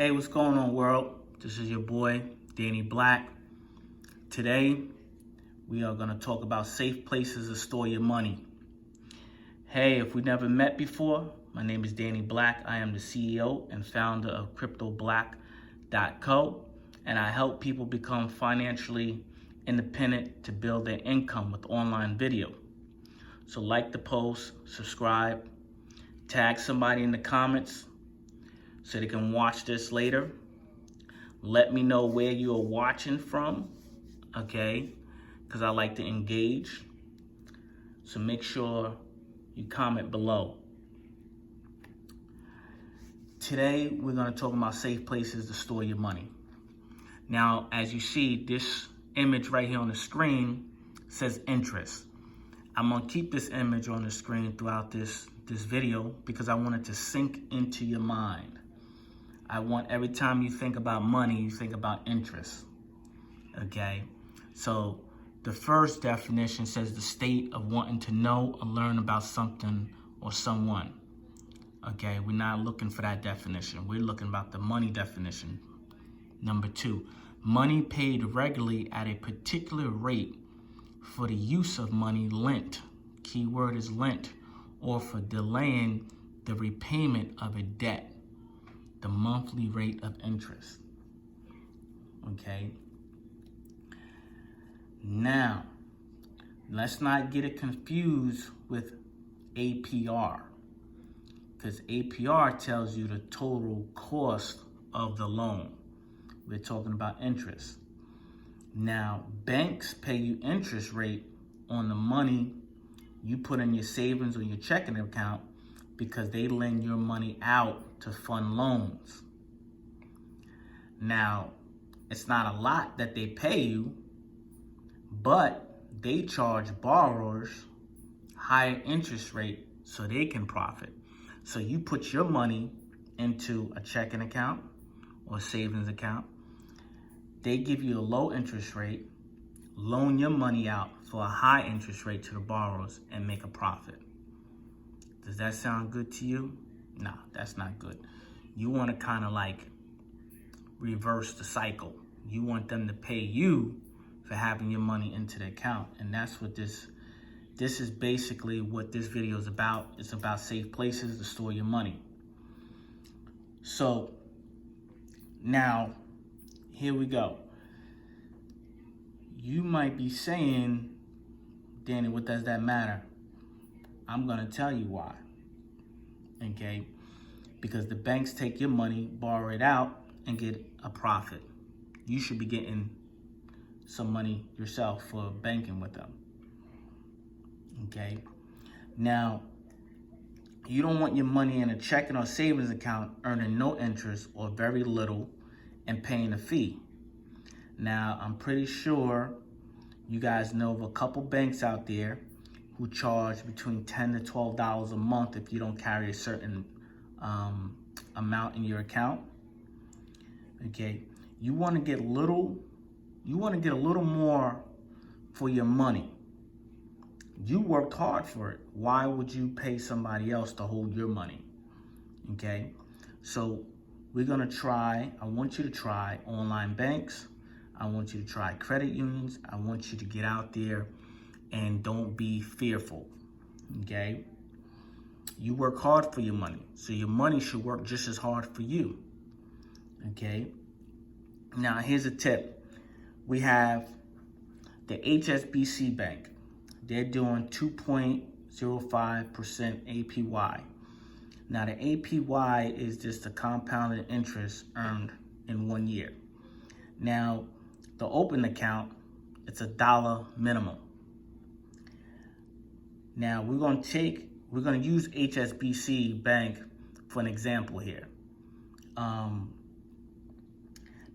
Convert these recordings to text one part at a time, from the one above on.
Hey, what's going on, world? This is your boy, Danny Black. Today, we are going to talk about safe places to store your money. Hey, if we never met before, my name is Danny Black. I am the CEO and founder of CryptoBlack.co, and I help people become financially independent to build their income with online video. So like the post, subscribe, tag somebody in the comments so they can watch this later. Let me know where you are watching from, okay? Because I like to engage. So make sure you comment below. Today, we're gonna talk about safe places to store your money. Now, as you see, this image right here on the screen says interest. I'm gonna keep this image on the screen throughout this video because I want it to sink into your mind. I want every time you think about money, you think about interest, okay? So the first definition says the state of wanting to know or learn about something or someone, okay? We're not looking for that definition. We're looking about the money definition. Number 2, money paid regularly at a particular rate for the use of money lent, keyword is lent, or for delaying the repayment of a debt, the monthly rate of interest, okay? Now, let's not get it confused with APR, because APR tells you the total cost of the loan. We're talking about interest. Now, banks pay you interest rate on the money you put in your savings or your checking account because they lend your money out to fund loans. Now, it's not a lot that they pay you, but they charge borrowers higher interest rate so they can profit. So you put your money into a checking account or savings account. They give you a low interest rate, loan your money out for a high interest rate to the borrowers and make a profit. Does that sound good to you? No, that's not good. You want to kind of like reverse the cycle. You want them to pay you for having your money into the account. And that's what this is basically what this video is about. It's about safe places to store your money. So now, here we go. You might be saying, Danny, what does that matter? I'm gonna tell you why, okay? Because the banks take your money, borrow it out, and get a profit. You should be getting some money yourself for banking with them, okay? Now, you don't want your money in a checking or savings account earning no interest or very little and paying a fee. Now, I'm pretty sure you guys know of a couple banks out there who charge between $10 to $12 a month if you don't carry a certain amount in your account. Okay, you want to get a little more for your money. You worked hard for it. Why would you pay somebody else to hold your money? Okay, so we're gonna try. I want you to try online banks. I want you to try credit unions. I want you to get out there and don't be fearful, okay? You work hard for your money, so your money should work just as hard for you, okay? Now, here's a tip. We have the HSBC Bank. They're doing 2.05% APY. Now, the APY is just the compounded interest earned in 1 year. Now, to open an account, it's $1 minimum. Now, we're gonna use HSBC Bank for an example here. Now,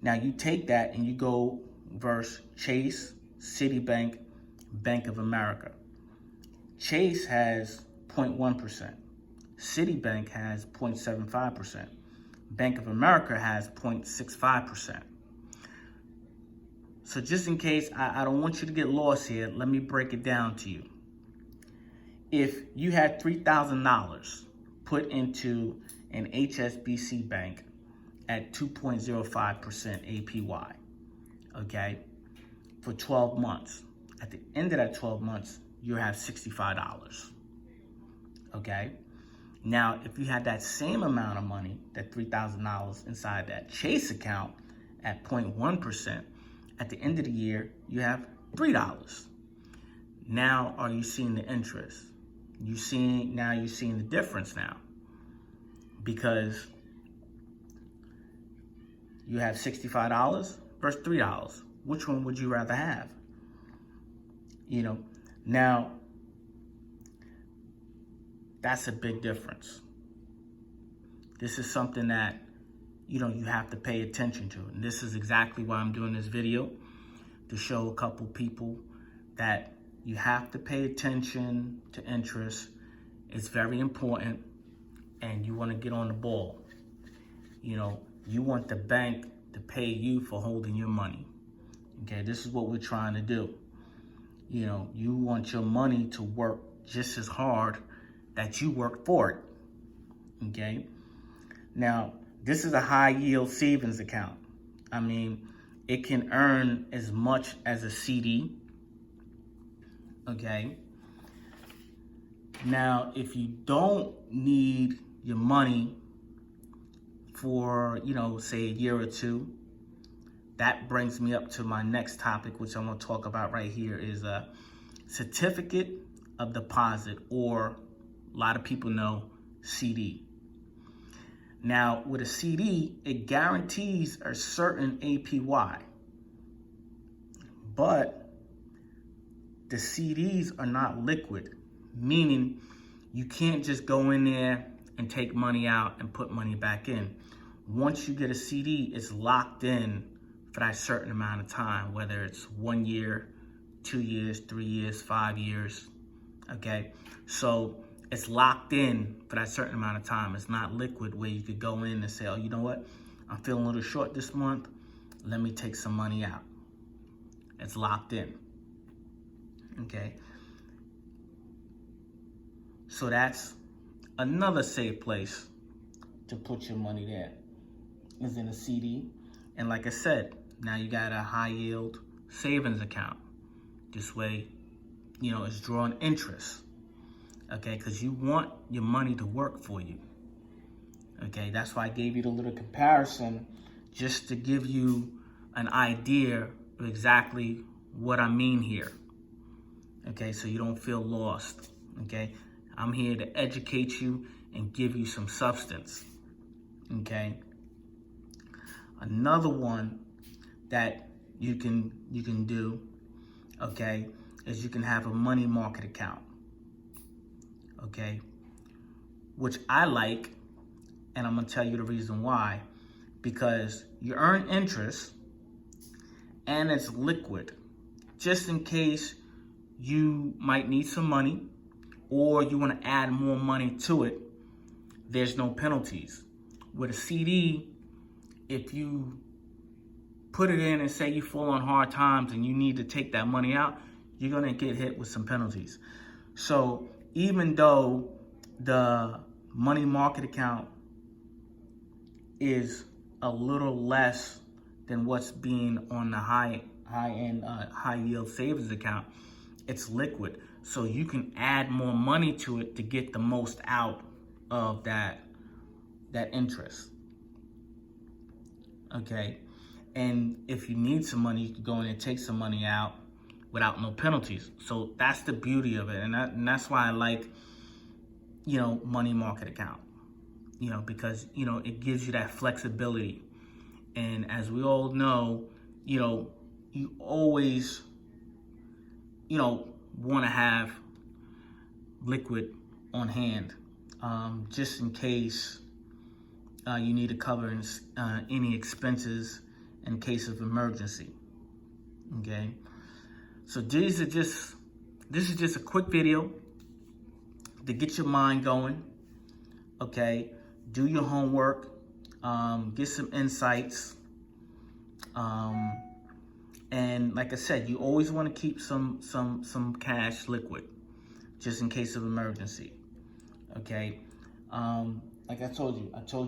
you take that and you go versus Chase, Citibank, Bank of America. Chase has 0.1%. Citibank has 0.75%. Bank of America has 0.65%. So just in case, I don't want you to get lost here, let me break it down to you. If you had $3,000 put into an HSBC bank at 2.05% APY, okay, for 12 months. At the end of that 12 months, you have $65, okay? Now, if you had that same amount of money, that $3,000 inside that Chase account at 0.1%, at the end of the year, you have $3. Now, are you seeing the interest? You're seeing the difference now, because you have $65 versus $3. Which one would you rather have? You know, now that's a big difference. This is something that, you know, you have to pay attention to. And this is exactly why I'm doing this video, to show a couple people that you have to pay attention to interest. It's very important, and you want to get on the ball. You know, you want the bank to pay you for holding your money. Okay, this is what we're trying to do. You know, you want your money to work just as hard that you work for it. Okay, now this is a high yield savings account. I mean, it can earn as much as a CD. Okay, now if you don't need your money for, you know, say a year or two, that brings me up to my next topic, which I'm going to talk about right here, is a certificate of deposit, or a lot of people know CD. Now, with a CD, it guarantees a certain APY, but the CDs are not liquid, meaning you can't just go in there and take money out and put money back in. Once you get a CD, it's locked in for that certain amount of time, whether it's 1 year, 2 years, 3 years, 5 years, okay? So it's locked in for that certain amount of time. It's not liquid where you could go in and say, oh, you know what? I'm feeling a little short this month. Let me take some money out. It's locked in, okay? So that's another safe place to put your money there, is in a CD. And like I said, now you got a high yield savings account. This way, you know, it's drawing interest, okay? Because you want your money to work for you, okay? That's why I gave you the little comparison, just to give you an idea of exactly what I mean here, okay? So you don't feel lost, okay? I'm here to educate you and give you some substance, okay? Another one that you can do, okay, is you can have a money market account, okay, which I like, and I'm gonna tell you the reason why. Because you earn interest and it's liquid, just in case you might need some money or you want to add more money to it. There's no penalties. With a CD, if you put it in and say you fall on hard times and you need to take that money out, you're gonna get hit with some penalties. So even though the money market account is a little less than what's being on the high yield savings account, it's liquid. So you can add more money to it to get the most out of that interest. Okay, and if you need some money, you can go in and take some money out without no penalties. So that's the beauty of it, and that's why I like, you know, money market account, you know, because, you know, it gives you that flexibility. And as we all know, you know, you always, you know, want to have liquid on hand, just in case you need to cover any expenses in case of emergency. Okay, so this is just a quick video to get your mind going. Okay, do your homework, get some insights, and like I said, you always want to keep some cash liquid, just in case of emergency. Okay, like I told you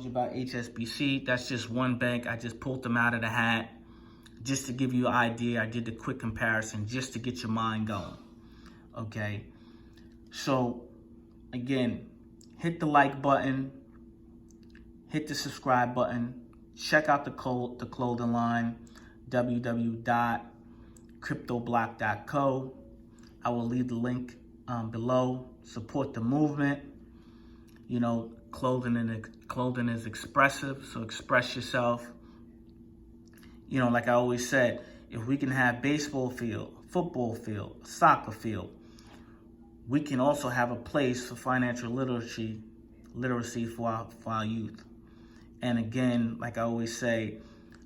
about HSBC. That's just one bank. I just pulled them out of the hat just to give you an idea. I did the quick comparison just to get your mind going. Okay. So again, hit the like button, hit the subscribe button, check out the clothing line, www.cryptoblock.co. I will leave the link below. Support the movement. You know, clothing is expressive, so express yourself. You know, like I always said, if we can have baseball field, football field, soccer field, we can also have a place for financial literacy for our youth. And again, like I always say,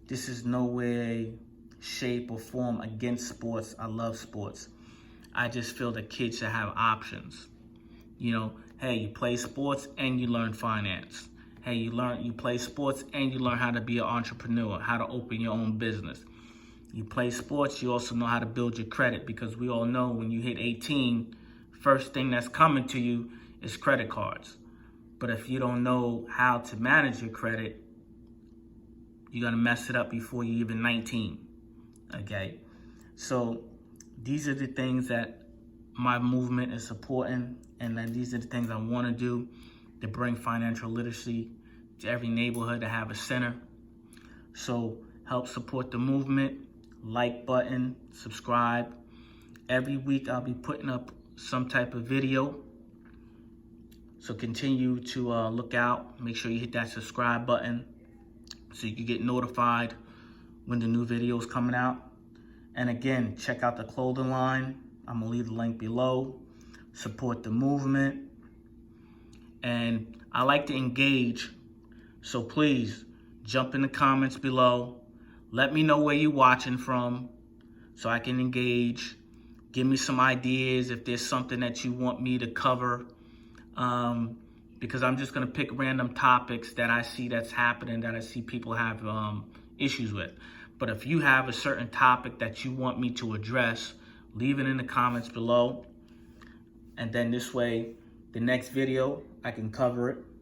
this is no way, shape, or form against sports. I love sports. I just feel that kids should have options. You know, hey, you play sports and you learn finance. Hey, you play sports and you learn how to be an entrepreneur, how to open your own business. You play sports, you also know how to build your credit, because we all know when you hit 18, first thing that's coming to you is credit cards. But if you don't know how to manage your credit, you're going to mess it up before you're even 19. Okay? So these are the things that my movement is supporting, and then these are the things I want to do to bring financial literacy to every neighborhood, to have a center. So help support the movement, like button, subscribe. Every week I'll be putting up some type of video. So continue to look out. Make sure you hit that subscribe button so you can get notified when the new video is coming out. And again, check out the clothing line. I'm gonna leave the link below. Support the movement. And I like to engage, so please jump in the comments below. Let me know where you're watching from so I can engage. Give me some ideas if there's something that you want me to cover. Because I'm just gonna pick random topics that I see that's happening, that I see people have issues with. But if you have a certain topic that you want me to address, leave it in the comments below. And then this way, the next video, I can cover it.